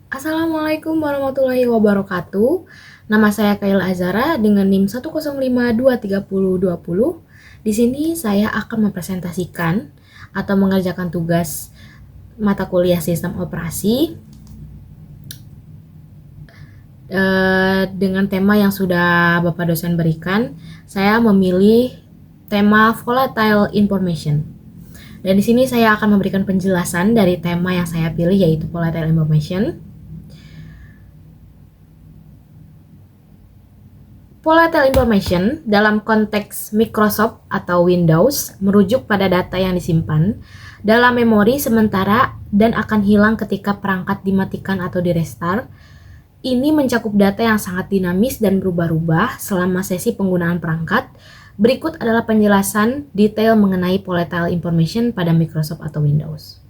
Assalamualaikum warahmatullahi wabarakatuh. Nama saya Kaila Azara dengan NIM 105230020. Di sini saya akan mempresentasikan atau mengerjakan tugas mata kuliah sistem operasi dengan tema yang sudah Bapak dosen berikan. Saya memilih tema volatile information. Dan di sini saya akan memberikan penjelasan dari tema yang saya pilih, yaitu volatile information. Volatile information dalam konteks Microsoft atau Windows merujuk pada data yang disimpan dalam memori sementara dan akan hilang ketika perangkat dimatikan atau di-restart. Ini mencakup data yang sangat dinamis dan berubah-ubah selama sesi penggunaan perangkat. Berikut adalah penjelasan detail mengenai volatile information pada Microsoft atau Windows.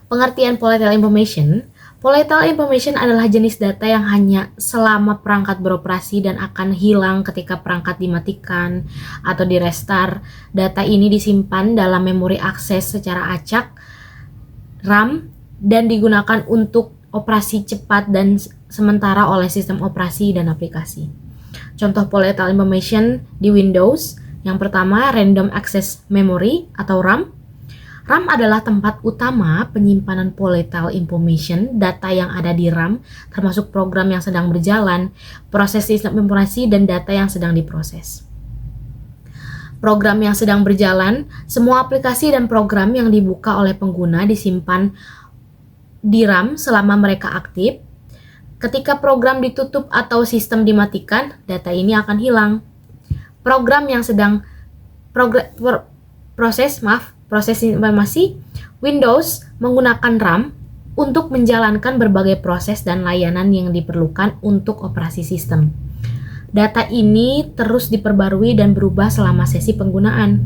Pengertian volatile information. Volatile information adalah jenis data yang hanya selama perangkat beroperasi dan akan hilang ketika perangkat dimatikan atau di-restart. Data ini disimpan dalam memori akses secara acak, RAM, dan digunakan untuk operasi cepat dan sementara oleh sistem operasi dan aplikasi. Contoh volatile information di Windows, yang pertama Random Access Memory atau RAM. RAM adalah tempat utama penyimpanan volatile information, data yang ada di RAM, termasuk program yang sedang berjalan, proses sistem informasi, dan data yang sedang diproses. Program yang sedang berjalan, semua aplikasi dan program yang dibuka oleh pengguna disimpan di RAM selama mereka aktif. Ketika program ditutup atau sistem dimatikan, data ini akan hilang. Program yang sedang proses informasi, Windows menggunakan RAM untuk menjalankan berbagai proses dan layanan yang diperlukan untuk operasi sistem. Data ini terus diperbarui dan berubah selama sesi penggunaan.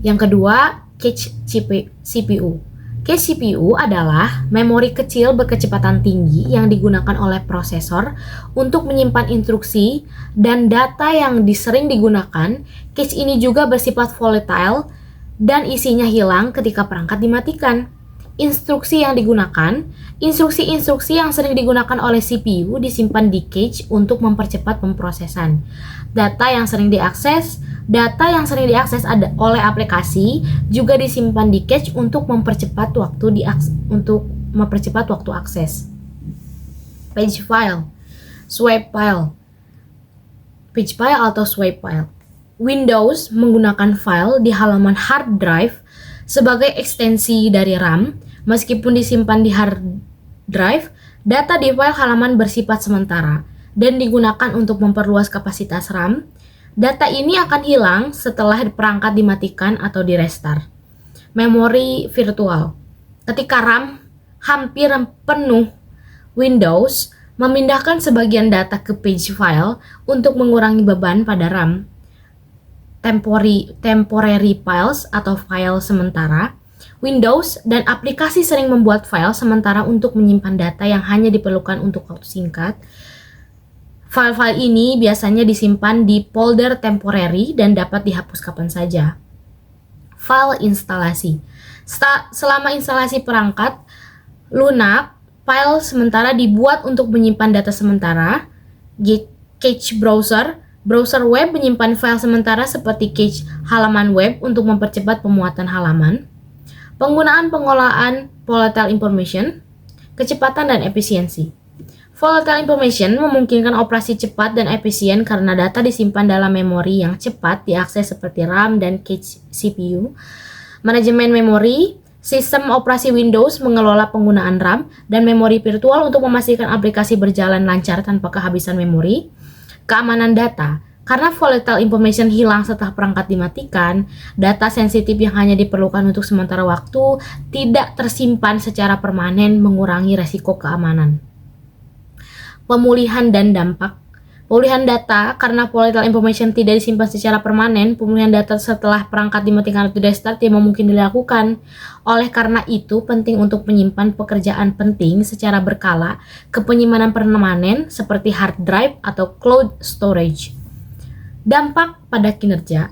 Yang kedua, cache CPU. Cache CPU adalah memori kecil berkecepatan tinggi yang digunakan oleh prosesor untuk menyimpan instruksi dan data yang sering digunakan. Cache ini juga bersifat volatile dan isinya hilang ketika perangkat dimatikan. Instruksi yang sering digunakan oleh CPU disimpan di cache untuk mempercepat pemrosesan. Data yang sering diakses oleh aplikasi juga disimpan di cache untuk mempercepat waktu akses. Page file, swipe file. Page file atau swipe file. Windows menggunakan file di halaman hard drive sebagai ekstensi dari RAM. Meskipun disimpan di hard drive, data di file halaman bersifat sementara dan digunakan untuk memperluas kapasitas RAM. Data ini akan hilang setelah perangkat dimatikan atau di-restart. Memori virtual. Ketika RAM hampir penuh, Windows memindahkan sebagian data ke page file untuk mengurangi beban pada RAM. Temporary files atau file sementara. Windows dan aplikasi sering membuat file sementara untuk menyimpan data yang hanya diperlukan untuk waktu singkat. File-file ini biasanya disimpan di folder temporary dan dapat dihapus kapan saja. File instalasi. Selama instalasi perangkat lunak, file sementara dibuat untuk menyimpan data sementara. Cache browser. Browser web menyimpan file sementara seperti cache halaman web untuk mempercepat pemuatan halaman. Penggunaan pengolahan volatile information, kecepatan dan efisiensi. Volatile information memungkinkan operasi cepat dan efisien karena data disimpan dalam memori yang cepat diakses seperti RAM dan cache CPU. Manajemen memori. Sistem operasi Windows mengelola penggunaan RAM dan memori virtual untuk memastikan aplikasi berjalan lancar tanpa kehabisan memori. Keamanan data. Karena volatile information hilang setelah perangkat dimatikan, data sensitif yang hanya diperlukan untuk sementara waktu tidak tersimpan secara permanen, mengurangi resiko keamanan. Pemulihan dan dampak. Pemulihan data. Karena volatile information tidak disimpan secara permanen, pemulihan data setelah perangkat dimatikan atau restart tidak mungkin dilakukan. Oleh karena itu, penting untuk menyimpan pekerjaan penting secara berkala ke penyimpanan permanen seperti hard drive atau cloud storage. Dampak pada kinerja.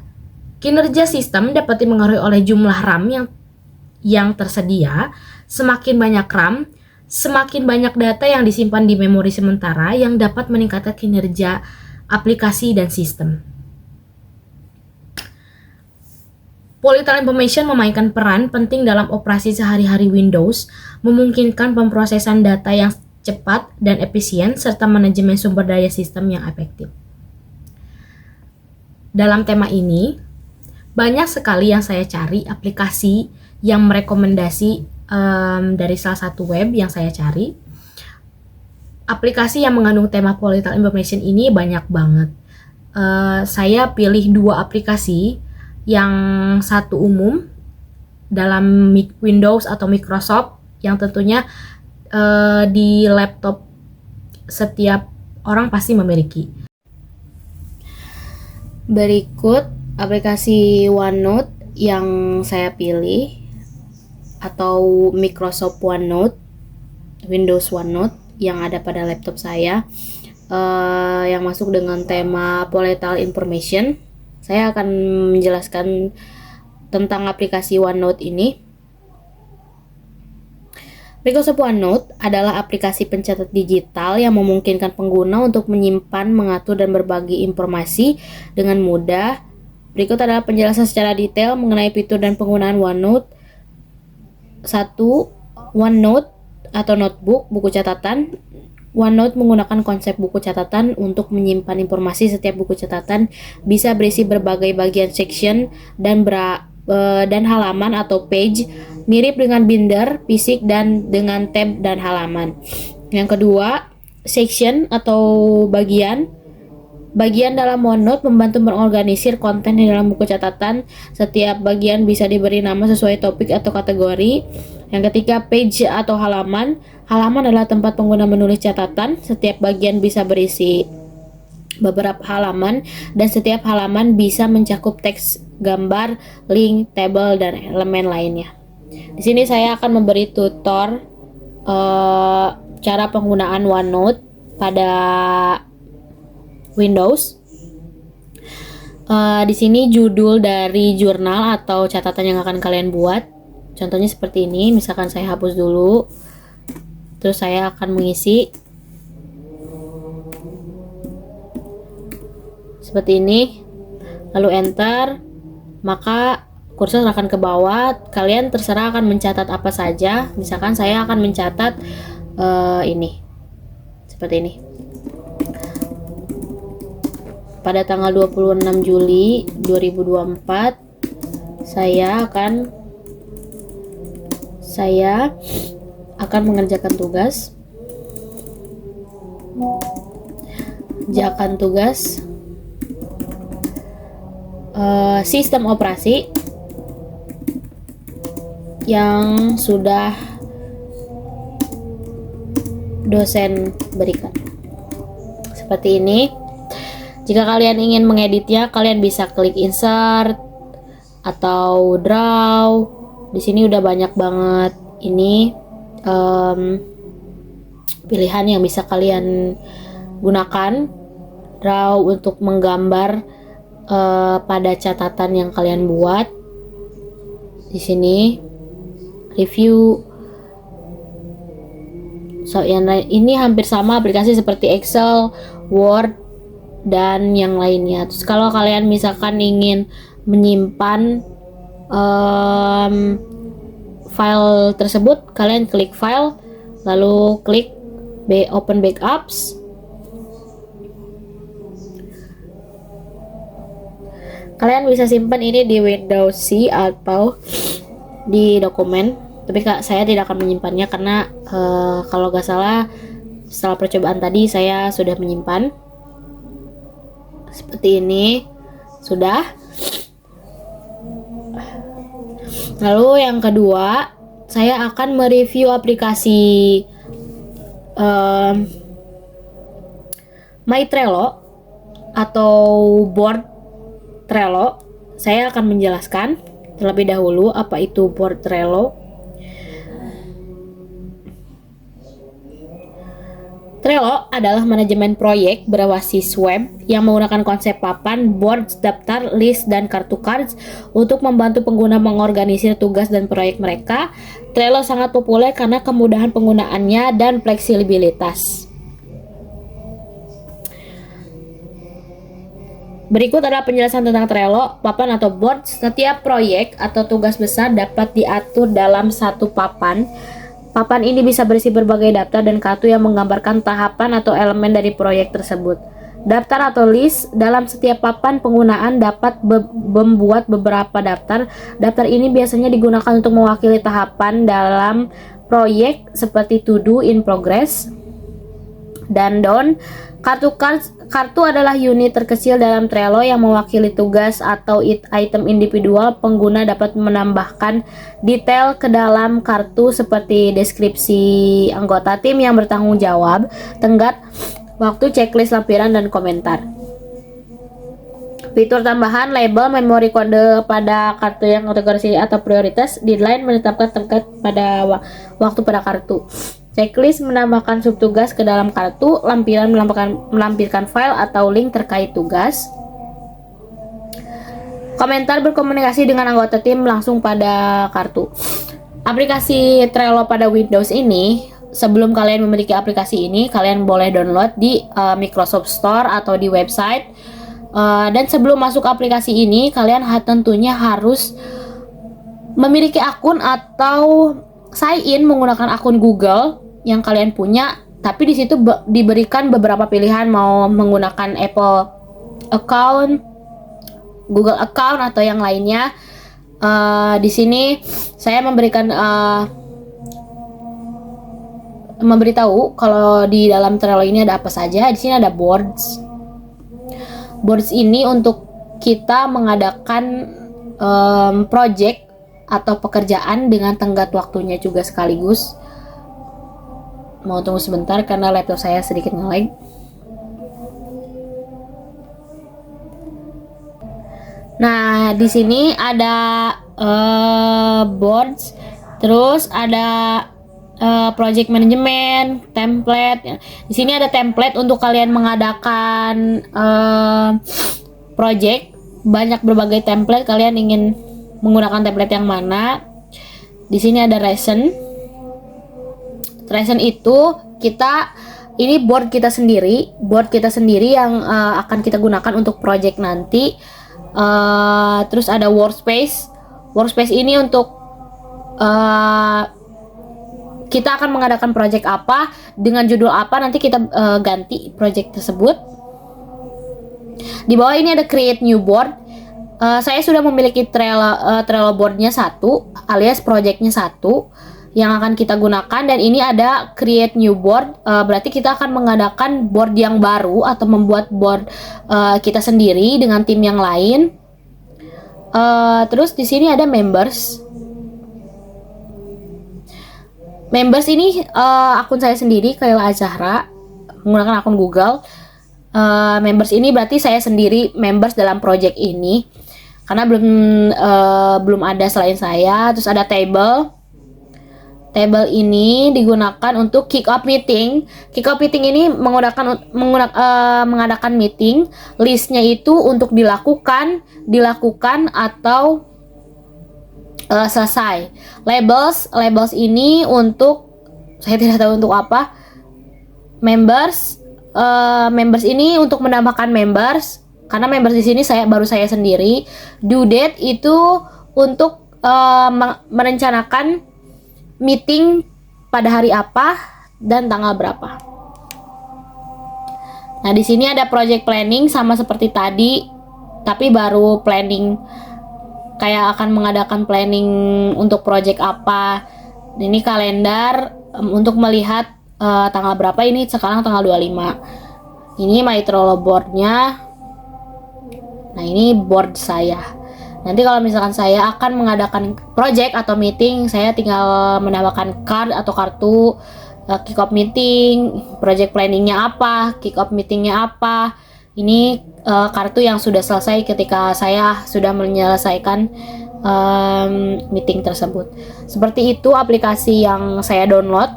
Kinerja sistem dapat dipengaruhi oleh jumlah RAM yang tersedia. Semakin banyak RAM, semakin banyak data yang disimpan di memori sementara yang dapat meningkatkan kinerja aplikasi dan sistem. Volatile information memainkan peran penting dalam operasi sehari-hari Windows, memungkinkan pemrosesan data yang cepat dan efisien, serta manajemen sumber daya sistem yang efektif. Dalam tema ini, banyak sekali yang saya cari aplikasi yang merekomendasi dari salah satu web yang saya cari. Aplikasi yang mengandung tema volatile information ini banyak banget. Saya pilih 2 aplikasi, yang satu umum dalam Windows atau Microsoft, yang tentunya di laptop setiap orang pasti memiliki. Berikut aplikasi OneNote yang saya pilih, atau Microsoft OneNote, Windows OneNote yang ada pada laptop saya, yang masuk dengan tema volatile information. Saya akan menjelaskan tentang aplikasi OneNote ini. Microsoft OneNote adalah aplikasi pencatat digital yang memungkinkan pengguna untuk menyimpan, mengatur, dan berbagi informasi dengan mudah. Berikut adalah penjelasan secara detail mengenai fitur dan penggunaan OneNote. 1. OneNote atau notebook, buku catatan. OneNote menggunakan konsep buku catatan untuk menyimpan informasi. Setiap buku catatan bisa berisi berbagai bagian section dan halaman atau page, mirip dengan binder fisik dan dengan tab dan halaman. Yang kedua, section atau bagian. Bagian dalam OneNote membantu mengorganisir konten di dalam buku catatan. Setiap bagian bisa diberi nama sesuai topik atau kategori. Yang ketiga, page atau halaman. Halaman adalah tempat pengguna menulis catatan. Setiap bagian bisa berisi beberapa halaman, dan setiap halaman bisa mencakup teks, gambar, link, tabel, dan elemen lainnya. Di sini saya akan memberi tutor cara penggunaan OneNote pada Windows. Di sini judul dari jurnal atau catatan yang akan kalian buat. Contohnya seperti ini. Misalkan saya hapus dulu, terus saya akan mengisi seperti ini, lalu enter, maka kursor akan ke bawah. Kalian terserah akan mencatat apa saja. Misalkan saya akan mencatat ini, seperti ini. Pada tanggal 26 Juli 2024 saya akan mengerjakan tugas. Sistem operasi yang sudah dosen berikan. Seperti ini. Jika kalian ingin mengeditnya, kalian bisa klik insert atau draw. Di sini udah banyak banget ini pilihan yang bisa kalian gunakan. Draw untuk menggambar pada catatan yang kalian buat. Di sini review. So, yang ini hampir sama aplikasi seperti Excel, Word, dan yang lainnya. Terus kalau kalian misalkan ingin menyimpan file tersebut, kalian klik file, lalu klik open backups. Kalian bisa simpan ini di Windows C atau di dokumen, tapi saya tidak akan menyimpannya karena kalau nggak salah setelah percobaan tadi saya sudah menyimpan. Seperti ini, sudah. Lalu yang kedua, saya akan mereview aplikasi My Trello atau Board Trello. Saya akan menjelaskan terlebih dahulu apa itu Board Trello. Trello adalah manajemen proyek berbasis web yang menggunakan konsep papan, boards, daftar, list, dan kartu cards untuk membantu pengguna mengorganisir tugas dan proyek mereka. Trello sangat populer karena kemudahan penggunaannya dan fleksibilitas. Berikut adalah penjelasan tentang Trello, papan atau board. Setiap proyek atau tugas besar dapat diatur dalam satu papan. Papan ini bisa berisi berbagai daftar dan kartu yang menggambarkan tahapan atau elemen dari proyek tersebut. Daftar atau list, dalam setiap papan penggunaan dapat membuat beberapa daftar. Daftar ini biasanya digunakan untuk mewakili tahapan dalam proyek seperti to do, in progress, dan done. Kartu adalah unit terkecil dalam Trello yang mewakili tugas atau item individual. Pengguna dapat menambahkan detail ke dalam kartu seperti deskripsi anggota tim yang bertanggung jawab, tenggat waktu, checklist, lampiran, dan komentar. Fitur tambahan, label, memori kode pada kartu yang kategori atau prioritas, deadline, menetapkan tenggat pada waktu pada kartu. Checklist, menambahkan subtugas ke dalam kartu, lampiran, melampirkan file atau link terkait tugas. Komentar, berkomunikasi dengan anggota tim langsung pada kartu. Aplikasi Trello pada Windows ini, sebelum kalian memiliki aplikasi ini, kalian boleh download di Microsoft Store atau di website. Dan sebelum masuk aplikasi ini, kalian tentunya harus memiliki akun atau sign in menggunakan akun Google yang kalian punya, tapi di situ diberikan beberapa pilihan, mau menggunakan Apple account, Google account, atau yang lainnya. Di sini saya memberitahu kalau di dalam Trello ini ada apa saja. Di sini ada boards. Boards ini untuk kita mengadakan project atau pekerjaan dengan tenggat waktunya juga sekaligus. Mau tunggu sebentar karena laptop saya sedikit nge-lag. Nah, di sini ada boards, terus ada project management, template. Di sini ada template untuk kalian mengadakan project. Banyak berbagai template, kalian ingin menggunakan template yang mana. Di sini ada reason. Reason itu ini board kita sendiri yang akan kita gunakan untuk project nanti. Terus ada workspace. Workspace ini untuk kita akan mengadakan project apa, dengan judul apa, nanti kita ganti project tersebut. Di bawah ini ada create new board. Saya sudah memiliki Trello boardnya 1, alias projectnya 1 yang akan kita gunakan, dan ini ada create new board. Berarti kita akan mengadakan board yang baru atau membuat board kita sendiri dengan tim yang lain. Terus di sini ada members. Members ini akun saya sendiri, Kayla Azahra, menggunakan akun Google. Members ini berarti saya sendiri members dalam project ini, karena belum ada selain saya. Terus ada table. Table ini digunakan untuk kick off meeting. Kick off meeting ini mengadakan meeting. Listnya itu untuk dilakukan atau selesai. Labels ini untuk, saya tidak tahu untuk apa. Members ini untuk menambahkan members, karena members di sini baru saya sendiri. Due date itu untuk merencanakan meeting pada hari apa dan tanggal berapa. Nah, di sini ada project planning sama seperti tadi, tapi baru planning kayak akan mengadakan planning untuk project apa. Ini kalendar untuk melihat tanggal berapa, ini sekarang tanggal 25. Ini my Trello boardnya. Nah, ini board saya. Nanti kalau misalkan saya akan mengadakan project atau meeting, saya tinggal menambahkan card atau kartu kick off meeting, project planningnya apa, kick off meetingnya apa. Ini kartu yang sudah selesai ketika saya sudah menyelesaikan meeting tersebut. Seperti itu aplikasi yang saya download.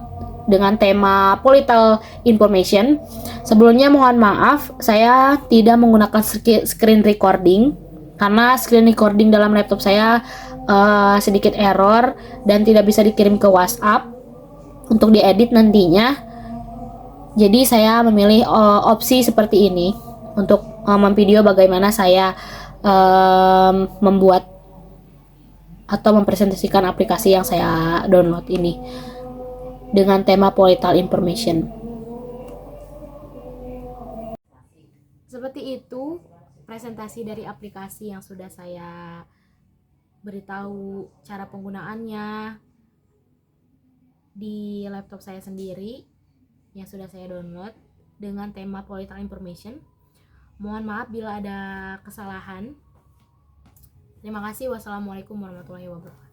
dengan tema Political Information. Sebelumnya mohon maaf, saya tidak menggunakan screen recording karena screen recording dalam laptop saya sedikit error dan tidak bisa dikirim ke WhatsApp untuk diedit nantinya. Jadi saya memilih opsi seperti ini untuk memvideo bagaimana saya membuat atau mempresentasikan aplikasi yang saya download ini dengan tema Political Information. Seperti itu presentasi dari aplikasi yang sudah saya beritahu cara penggunaannya di laptop saya sendiri yang sudah saya download dengan tema Political Information. Mohon maaf bila ada kesalahan. Terima kasih. Wassalamualaikum warahmatullahi wabarakatuh.